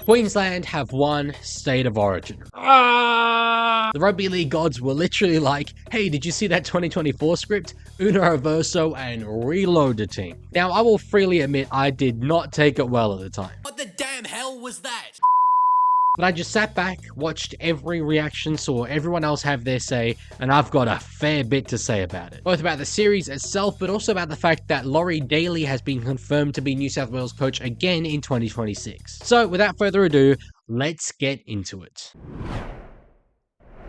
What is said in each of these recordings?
Queensland have one state of origin. The rugby league gods were literally like, hey, did you see that 2024 script? Uno reverso and reload the team. Now, I will freely admit I did not take it well at the time. What the damn hell was that? But I just sat back, watched every reaction, saw everyone else have their say, and I've got a fair bit to say about it. Both about the series itself, but also about the fact that Laurie Daley has been confirmed to be New South Wales coach again in 2026. So without further ado, let's get into it.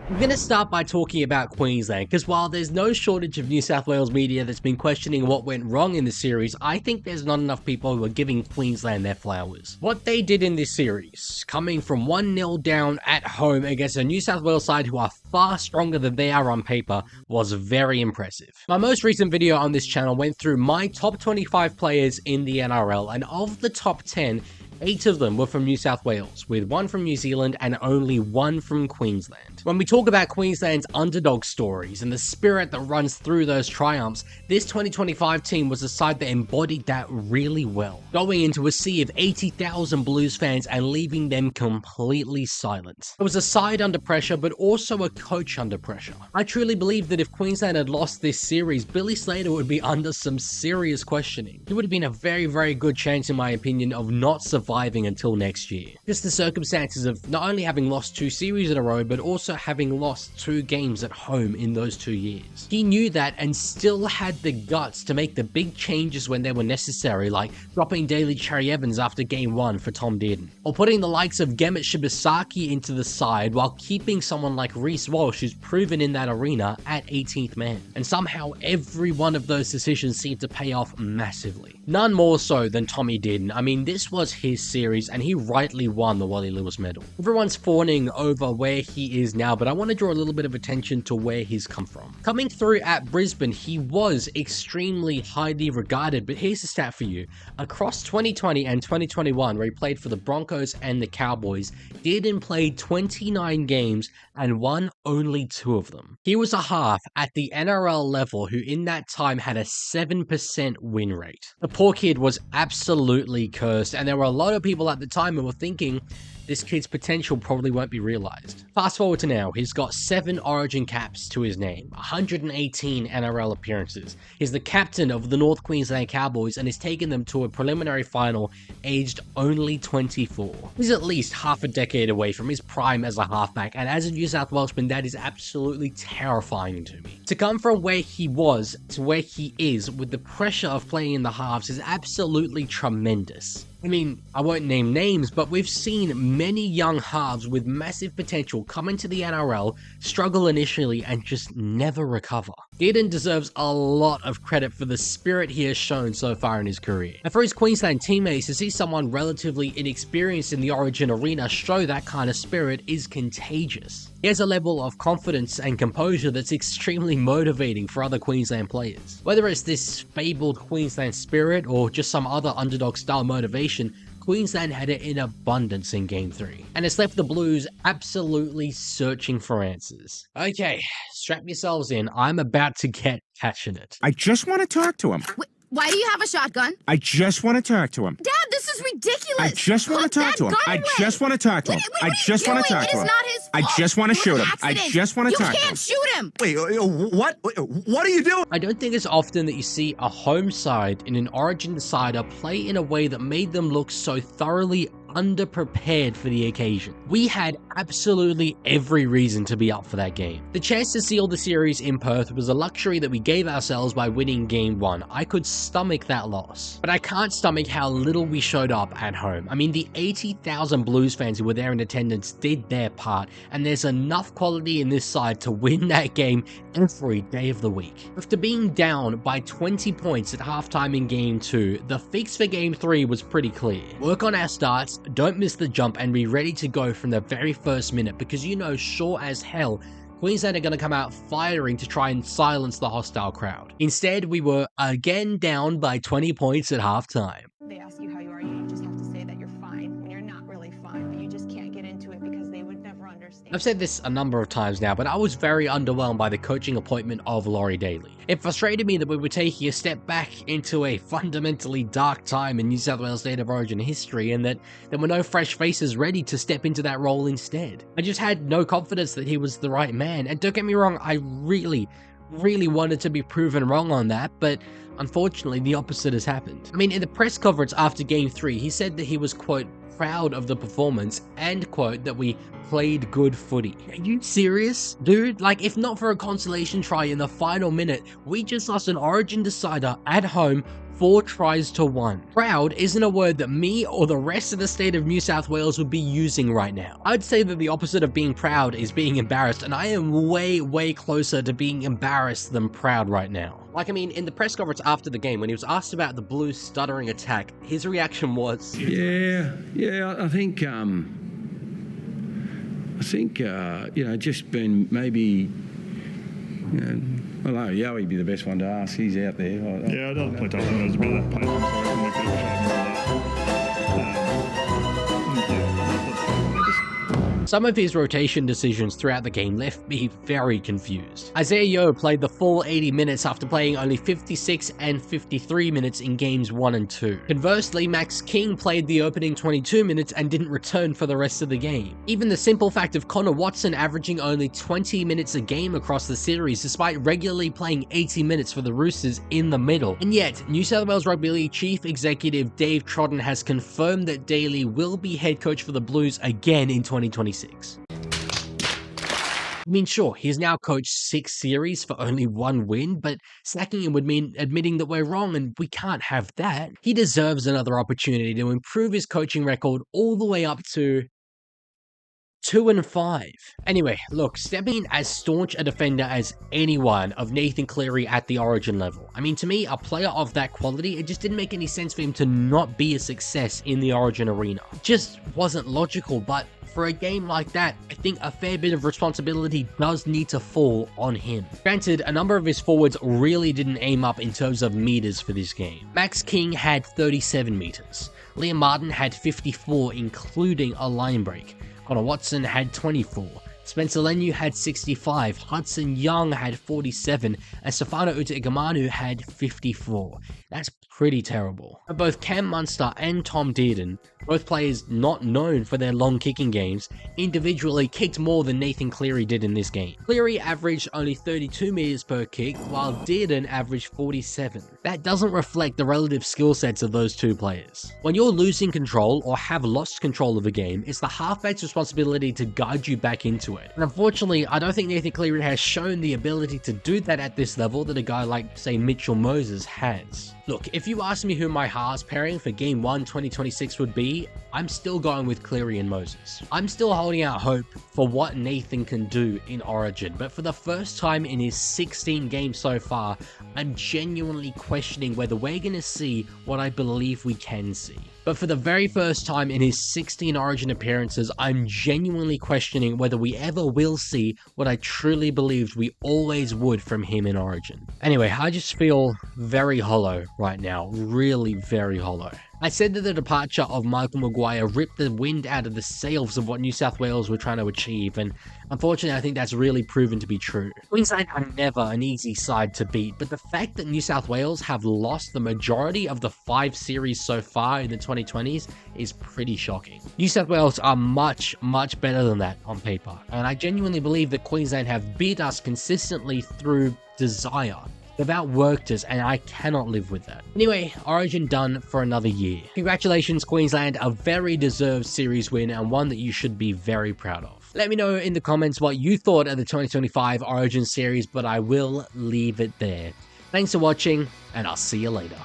I'm going to start by talking about Queensland, because while there's no shortage of New South Wales media that's been questioning what went wrong in the series, I think there's not enough people who are giving Queensland their flowers. What they did in this series, coming from 1-0 down at home against a New South Wales side who are far stronger than they are on paper, was very impressive. My most recent video on this channel went through my top 25 players in the NRL, and of the top 10, 8 of them were from New South Wales, with 1 from New Zealand and only 1 from Queensland. When we talk about Queensland's underdog stories and the spirit that runs through those triumphs, this 2025 team was a side that embodied that really well, going into a sea of 80,000 Blues fans and leaving them completely silent. It was a side under pressure, but also a coach under pressure. I truly believe that if Queensland had lost this series, Billy Slater would be under some serious questioning. He would have been a very, very good chance, in my opinion, of not surviving until next year. Just the circumstances of not only having lost 2 series in a row, but also having lost 2 games at home in those 2 years. He knew that and still had the guts to make the big changes when they were necessary, like dropping Daley Cherry Evans after game 1 for Tom Dearden, or putting the likes of Gemmet Shibasaki into the side while keeping someone like Reece Walsh, who's proven in that arena, at 18th man. And somehow every one of those decisions seemed to pay off massively. None more so than Tommy Dearden. I mean, this was his series and he rightly won the Wally Lewis medal. Everyone's fawning over where he is now, but I want to draw a little bit of attention to where he's come from. Coming through at Brisbane, he was extremely highly regarded, but here's a stat for you. Across 2020 and 2021, where he played for the Broncos and the Cowboys, Dearden played 29 games and won only 2 of them. He was a half at the NRL level who in that time had a 7% win rate. The poor kid was absolutely cursed, and there were a lot of people at the time who were thinking this kid's potential probably won't be realized. Fast forward to now, he's got 7 Origin caps to his name, 118 NRL appearances. He's the captain of the North Queensland Cowboys and has taken them to a preliminary final aged only 24. He's at least half a decade away from his prime as a halfback, and as a New South Welshman, that is absolutely terrifying to me. To come from where he was to where he is with the pressure of playing in the halves is absolutely tremendous. I mean, I won't name names, but we've seen many young halves with massive potential come into the NRL, struggle initially, and just never recover. Dearden deserves a lot of credit for the spirit he has shown so far in his career. And for his Queensland teammates, to see someone relatively inexperienced in the Origin arena show that kind of spirit is contagious. He has a level of confidence and composure that's extremely motivating for other Queensland players. Whether it's this fabled Queensland spirit or just some other underdog style motivation, Queensland had it in abundance in Game 3, and it's left the Blues absolutely searching for answers. Okay, strap yourselves in, I'm about to get passionate. I just want to talk to him. Why do you have a shotgun? I just want to talk to him. Dad, this is ridiculous. I just want to talk to him. I just want to talk to him. I just want to talk to him. It is not his fault. I just want to shoot him. I Accident. just want to talk to him. You can't shoot him. Wait, what? What are you doing? I don't think it's often that you see a home side in an Origin decider play in a way that made them look so thoroughly underprepared for the occasion. We had absolutely every reason to be up for that game. The chance to seal the series in Perth was a luxury that we gave ourselves by winning Game 1. I could stomach that loss, but I can't stomach how little we showed up at home. I mean, the 80,000 Blues fans who were there in attendance did their part, and there's enough quality in this side to win that game every day of the week. After being down by 20 points at halftime in Game 2, the fix for Game 3 was pretty clear. Work on our starts, don't miss the jump, and be ready to go from the very first minute, because you know sure as hell Queensland are going to come out firing to try and silence the hostile crowd. Instead, we were again down by 20 points at halftime. They ask you how you are, you just have to say that you're fine when you're not really fine, but you just can't get into it because they would never understand. I've said this a number of times now, but I was very underwhelmed by the coaching appointment of Laurie Daley. It frustrated me that we were taking a step back into a fundamentally dark time in New South Wales State of Origin history, and that there were no fresh faces ready to step into that role instead. I just had no confidence that he was the right man, and don't get me wrong, I really wanted to be proven wrong on that, but unfortunately the opposite has happened. I mean, in the press conference after Game 3, he said that he was, quote, proud of the performance and, quote, that we played good footy. Are you serious? Dude, like, if not for a consolation try in the final minute, we just lost an Origin decider at home 4 tries to 1. Proud isn't a word that me or the rest of the state of New South Wales would be using right now. I'd say that the opposite of being proud is being embarrassed, and I am way closer to being embarrassed than proud right now. Like, I mean, in the press conference after the game, when he was asked about the Blues' stuttering attack, his reaction was... Yeah, I think, you know, just been maybe, you know, I don't know, Yowie would be the best one to ask. He's out there. Yeah, I don't play tough. I was a bit of that pace. I'm sorry, I couldn't make a bit of a shot more Some of his rotation decisions throughout the game left me very confused. Isaiah Yeo played the full 80 minutes after playing only 56 and 53 minutes in games 1 and 2. Conversely, Max King played the opening 22 minutes and didn't return for the rest of the game. Even the simple fact of Connor Watson averaging only 20 minutes a game across the series despite regularly playing 80 minutes for the Roosters in the middle. And yet, New South Wales Rugby League Chief Executive Dave Trodden has confirmed that Daley will be head coach for the Blues again in 2026. I mean, sure, he's now coached 6 series for only 1 win, but sacking him would mean admitting that we're wrong, and we can't have that. He deserves another opportunity to improve his coaching record all the way up to 2-5. Anyway, look, stepping in as staunch a defender as anyone of Nathan Cleary at the Origin level. I mean, to me, a player of that quality, it just didn't make any sense for him to not be a success in the Origin arena. It just wasn't logical, but for a game like that, I think a fair bit of responsibility does need to fall on him. Granted, a number of his forwards really didn't aim up in terms of meters for this game. Max King had 37 meters. Liam Martin had 54, including a line break. Connor Watson had 24. Spencer Leniu had 65, Hudson Young had 47, and Stefano Utoikamanu had 54. That's pretty terrible. Both Cam Munster and Tom Dearden, both players not known for their long kicking games, individually kicked more than Nathan Cleary did in this game. Cleary averaged only 32 meters per kick, while Dearden averaged 47. That doesn't reflect the relative skill sets of those two players. When you're losing control or have lost control of a game, it's the halfback's responsibility to guide you back into it. And unfortunately, I don't think Nathan Cleary has shown the ability to do that at this level that a guy like, say, Mitchell Moses has. Look, if you ask me who my Haas pairing for Game 1 2026 would be, I'm still going with Cleary and Moses. I'm still holding out hope for what Nathan can do in Origin, but for the first time in his 16 games so far, I'm genuinely questioning whether we're going to see what I believe we can see. But for the very first time in his 16 Origin appearances, I'm genuinely questioning whether we ever will see what I truly believed we always would from him in Origin. Anyway, I just feel very hollow right now, really very hollow. I said that the departure of Michael Maguire ripped the wind out of the sails of what New South Wales were trying to achieve, and unfortunately I think that's really proven to be true. Queensland are never an easy side to beat, but the fact that New South Wales have lost the majority of the 5 series so far in the 2020s is pretty shocking. New South Wales are much better than that on paper, and I genuinely believe that Queensland have beat us consistently through desire. They've outworked us, and I cannot live with that. Anyway, Origin done for another year. Congratulations, Queensland, a very deserved series win and one that you should be very proud of. Let me know in the comments what you thought of the 2025 Origin series, but I will leave it there. Thanks for watching, and I'll see you later.